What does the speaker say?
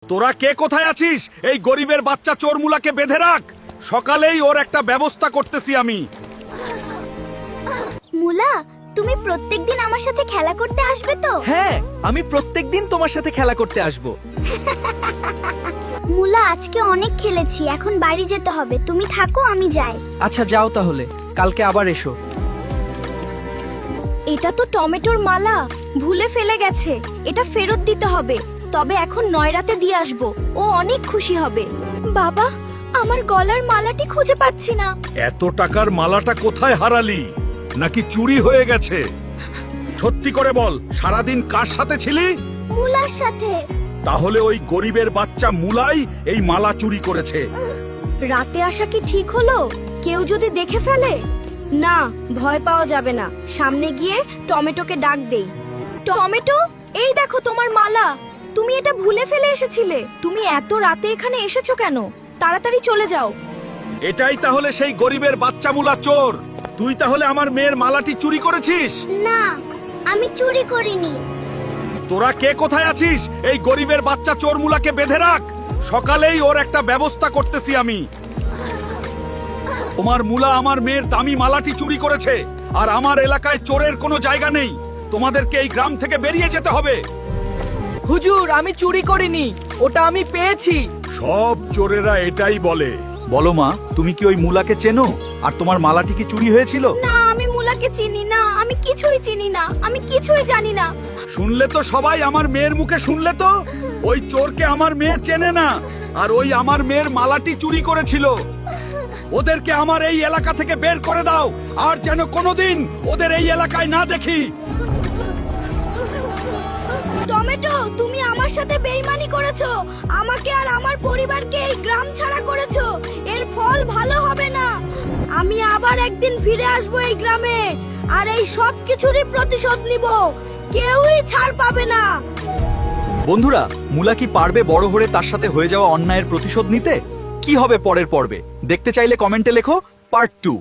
তোরা কে কোথায় আছিস? এই গরিবের বাচ্চা চোরমুলাকে বেঁধে রাখ, সকালেই ওর একটা ব্যবস্থা করতেছি আমি। মুলা, তুমি প্রত্যেকদিন আমার সাথে খেলা করতে আসবে তো? হ্যাঁ, আমি প্রত্যেকদিন তোমার সাথে খেলা করতে আসব। মুলা, আজকে অনেক খেলেছি, এখন বাড়ি যেতে হবে। তুমি থাকো, আমি যাই। আচ্ছা যাও তাহলে, কালকে আবার এসো। এটা তো টমেটোর মালা, ভুলে ফেলে গেছে। এটা ফেরত দিতে হবে, তবে এখন নয়রাতে দিয়ে আসবো। ও অনেক খুশি হবে। বাবা, আমার গলার মালাটি খুঁজে পাচ্ছি না। এত টাকার মালাটা কোথায় হারালি? নাকি চুরি হয়ে গেছে? সত্যি করে বল, সারাদিন কার সাথে ছিলি? মুলার সাথে। তাহলে ওই গরিবের বাচ্চা মুলাই এই মালা চুরি করেছে। রাতে আসা কি ঠিক হলো? কেউ যদি দেখে ফেলে? না, ভয় পাওয়া যাবে না। সামনে গিয়ে টমেটোকে ডাক দেই। টমেটো, এই দেখো তোমার মালা। তুমি এটা ভুলে ফেলে এসেছিলে। তুমি এত রাতে এখানে এসেছো কেন? তাড়াতাড়ি চলে যাও। এটাই তাহলে সেই গরিবের বাচ্চা মুলা চোর? তুই তাহলে আমার মেয়ের মালাটি চুরি করেছিস? না, আমি চুরি করিনি। তোরা কে কোথায় আছিস? এই গরিবের বাচ্চা চোরমুলাকে বেঁধে রাখ, সকালেই ওর একটা ব্যবস্থা করতেছি আমি। তোমার মুলা আমার মেয়ের দামি মালাটি চুরি করেছে, আর আমার এলাকায় চোরের কোনো জায়গা নেই। তোমাদেরকে এই গ্রাম থেকে বেরিয়ে যেতে হবে। হুজুর, আমি চুরি করিনি, ওটা আমি পেয়েছি। সব চোরেরা এটাই বলে। বলো মা, তুমি কি ওই মুলাকে চেনো? আর তোমার মালাটি কি চুরি হয়েছিল? না, আমি মুলাকে চিনি না। আমি কিছুই চিনি না। আমি কিছুই জানি না। শুনলে তো সবাই, আমার মেয়ের মুখে শুনলে তো। ওই চোরকে আমার মেয়ে চেনে না, আর ওই আমার মেয়ের মালাটি চুরি করেছিল। ওদেরকে আমার এই এলাকা থেকে বের করে দাও, আর যেন কোনোদিন ওদের এই এলাকায় না দেখি। টমেটো, তুমি আমার সাথে বেইমানি করেছো। আমাকে আর আমার পরিবারকে এই গ্রাম ছাড়া করেছো। এর ফল ভালো হবে না। আমি আবার একদিন ফিরে আসবো এই গ্রামে, আর এই সব কিছুরই প্রতিশোধ নিব। কেউই ছাড় পাবে না। বন্ধুরা, মুলা কি পারবে বড় হয়ে তার সাথে হয়ে যাওয়া অন্যায়ের প্রতিশোধ নিতে? কি হবে পরের পর্বে দেখতে চাইলে কমেন্টে লেখো পার্ট 2।